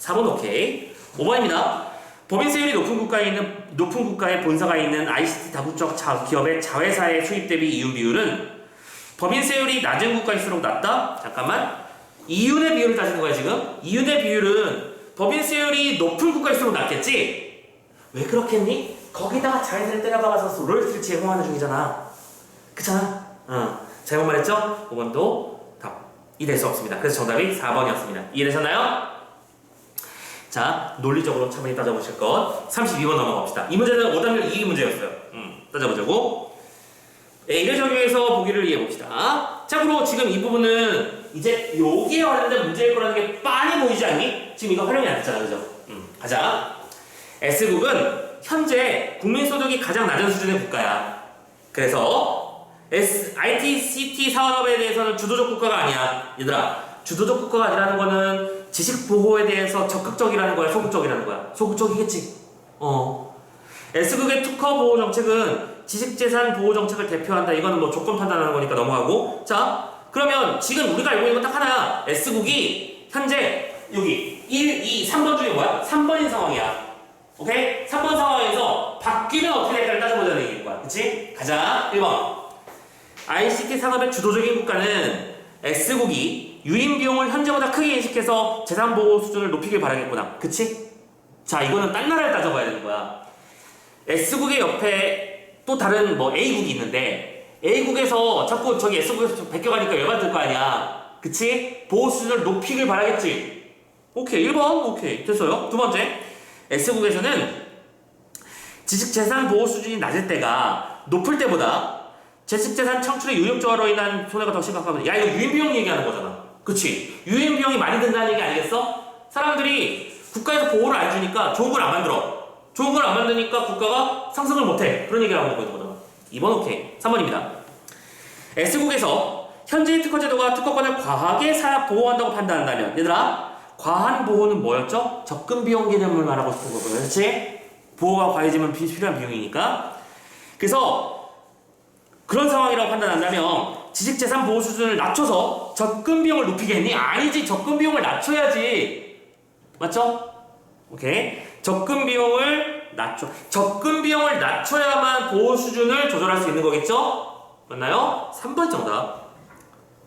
4번 오케이. 5번입니다. 법인세율이 높은 국가의 본사가 있는 ICT 다국적 기업의 자회사의 수입 대비 이윤 비율은 법인세율이 낮은 국가일수록 낮다? 잠깐만. 이윤의 비율을 따지는 거야, 지금. 이윤의 비율은 법인세율이 높은 국가일수록 낮겠지? 왜 그렇겠니? 거기다가 자회사를 때려박아서 로열티를 제공하는 중이잖아. 그렇잖아? 잘못 말했죠? 5번도 답이 될 수 없습니다. 그래서 정답이 4번이었습니다. 이해되셨나요? 자, 논리적으로 차분히 따져보실 것. 32번 넘어갑시다. 이 문제는 5단계 2기 문제였어요. 따져보자고. A를 적용해서 보기를 이해해봅시다. 참고로 지금 이 부분은 이제 여기에 관련된 문제일 거라는 게 빤히 보이지 않니? 지금 이거 활용이 안 됐잖아, 그죠? 가자. S국은 현재 국민소득이 가장 낮은 수준의 국가야. 그래서 ICT 산업에 대해서는 주도적 국가가 아니야. 얘들아, 주도적 국가가 아니라는 거는 지식 보호에 대해서 적극적이라는 거야, 소극적이라는 거야? 소극적이겠지. S국의 특허 보호 정책은 지식재산 보호 정책을 대표한다. 이거는 뭐 조건 판단하는 거니까 넘어가고. 자, 그러면 지금 우리가 알고 있는 건 딱 하나야. S국이 현재 여기 1, 2, 3번 중에 뭐야? 3번인 상황이야. 오케이? 3번 상황에서 바뀌면 어떻게 될까를 따져보자는 얘기인 거야. 그치? 가자. 1번. ICT 산업의 주도적인 국가는 S국이 유인 비용을 현재보다 크게 인식해서 재산 보호 수준을 높이길 바라겠구나. 그치? 자, 이거는 딴 나라를 따져봐야 되는 거야. S국의 옆에 또 다른 뭐 A국이 있는데 A국에서 자꾸 저기 S국에서 베껴가니까 열받을 거 아니야. 그치? 보호 수준을 높이길 바라겠지. 오케이. 1번. 오케이. 됐어요. 두 번째. S국에서는 지식재산 보호 수준이 낮을 때가 높을 때보다 지식재산 창출의 유역조화로 인한 손해가 더 심각하거든. 야, 이거 유인비용 얘기하는 거잖아. 그치? 유인비용이 많이 든다는 얘기 아니겠어? 사람들이 국가에서 보호를 안 주니까 좋은 걸 안 만들어. 좋은 걸 안 만드니까 국가가 상승을 못해. 그런 얘기를 하고 있는 거잖아. 2번 오케이. 3번입니다. S국에서 현재의 특허제도가 특허권을 과하게 보호한다고 판단한다면, 얘들아, 과한 보호는 뭐였죠? 접근비용 개념을 말하고 싶은 거거든. 그렇지? 보호가 과해지면 필요한 비용이니까. 그래서 그런 상황이라고 판단한다면 지식재산 보호 수준을 낮춰서 접근비용을 높이겠니? 아니지. 접근비용을 낮춰야지. 맞죠? 오케이. 접근비용을 낮춰야만 보호 수준을 조절할 수 있는 거겠죠? 맞나요? 3번 정답.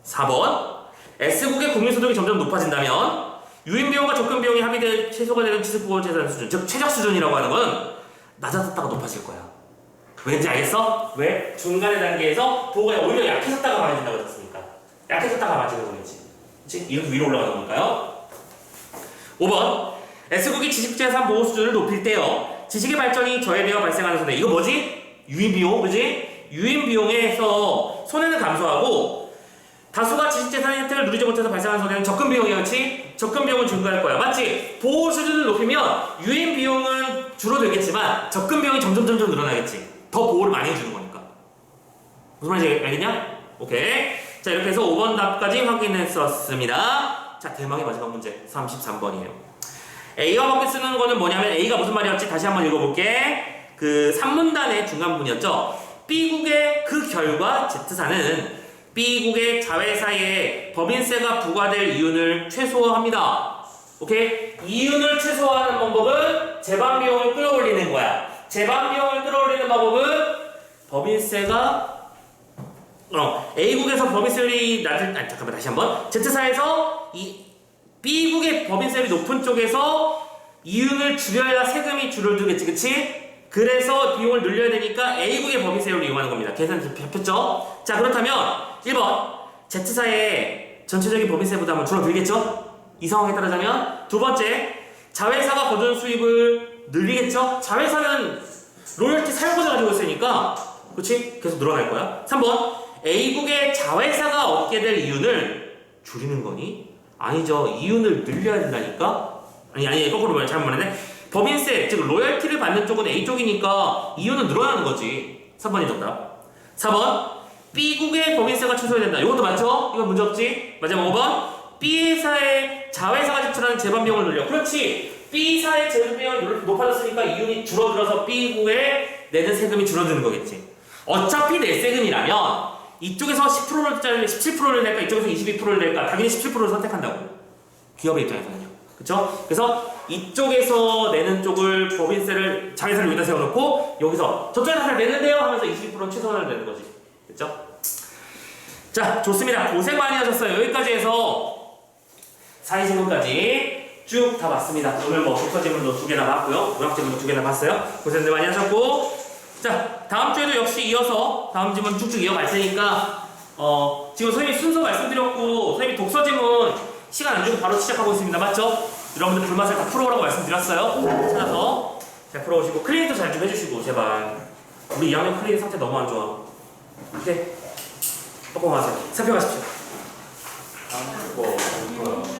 4번. S국의 국민소득이 점점 높아진다면 유인비용과 접근비용이 합의돼 최소가 되는 지식보호재산 수준, 즉 최적 수준이라고 하는 건 낮아졌다가 높아질 거야. 왠지 알겠어? 왜? 중간의 단계에서 보호가 오히려 약해졌다가 강해진다고 했습니까? 약해졌다가 강해지는 거겠지. 그치? 이렇게 위로 올라가는 걸까요? 5번. S국이 지식재산 보호 수준을 높일 때요. 지식의 발전이 저해되어 발생하는 손해. 이거 뭐지? 유인비용, 그지? 유인비용에서 손해는 감소하고 다수가 지식재산의 혜택을 누리지 못해서 발생하는 손해는 접근비용이야, 그렇지? 접근비용은 증가할 거야, 맞지? 보호 수준을 높이면 유인비용은 줄어들겠지만 접근비용이 점점 늘어나겠지. 더 보호를 많이 해주는 거니까. 무슨 말인지 알겠냐? 오케이. 자, 이렇게 해서 5번 답까지 확인했었습니다. 자, 대망의 마지막 문제 33번이에요. A와 함께 쓰는 거는 뭐냐면 A가 무슨 말이었지? 다시 한번 읽어볼게. 그 3문단의 중간부분이었죠. B국의 그 결과 Z사는 B국의 자회사에 법인세가 부과될 이윤을 최소화합니다. 오케이? 이윤을 최소화하는 방법은 재반비용을 끌어올리는 거야. 재반비용을 끌어올리는 방법은 법인세가 A국에서 법인세율이 낮을 잠깐만 다시 한번 Z사에서 이 B국의 법인세율이 높은 쪽에서 이윤을 줄여야 세금이 줄어들겠지, 그치? 그래서 비용을 늘려야 되니까 A국의 법인세율을 이용하는 겁니다. 계산 폈죠? 자, 그렇다면 1번 Z사의 전체적인 법인세 부담은 줄어들겠죠? 이 상황에 따르자면 두 번째 자회사가 거둔 수입을 늘리겠죠? 자회사는 로열티 사용권을 가지고 있으니까 그치? 계속 늘어날 거야. 3번 A국의 자회사가 얻게 될 이윤을 줄이는 거니? 아니죠. 이윤을 늘려야 된다니까? 아니 거꾸로 말해. 잘못 말했네. 법인세, 즉 로열티를 받는 쪽은 A쪽이니까 이윤은 늘어나는 거지. 3번이 정답. 4번 B국의 법인세가 최소해야 된다. 이것도 맞죠? 이건 문제 없지? 마지막 5번 B사의 자회사가 지출하는 재반비용을 늘려. 그렇지. B사의 재반비용이 높아졌으니까 이윤이 줄어들어서 B국에 내는 세금이 줄어드는 거겠지. 어차피 내 세금이라면 이쪽에서 10%를 짜리 17%를 낼까 이쪽에서 22%를 낼까 당연히 17%를 선택한다고. 기업의 입장에서는요. 그쵸? 그래서 이쪽에서 내는 쪽을 법인세를 자회사를 여기다 세워놓고 여기서 저쪽에서 잘 내는데요 하면서 22%는 최소한을 내는 거지. 그쵸? 자, 좋습니다. 고생 많이 하셨어요. 여기까지 해서 사회질문까지 쭉 다 봤습니다. 오늘 뭐 독서질문도 2개나 봤고요. 문학질문도 2개나 봤어요. 고생들 많이 하셨고 자, 다음 주에도 역시 이어서 다음 질문 쭉쭉 이어갈 테니까 지금 선생님이 순서 말씀드렸고 선생님이 독서질문 시간 안 주고 바로 시작하고 있습니다. 맞죠? 여러분들 불맛을 다 풀어오라고 말씀드렸어요. 찾아서 잘 풀어오시고 클리닉도 잘 좀 해주시고 제발. 우리 2학년 클리닉 상태 너무 안 좋아. 오케이? 조금 하세요. 살펴가십시오. 다음 거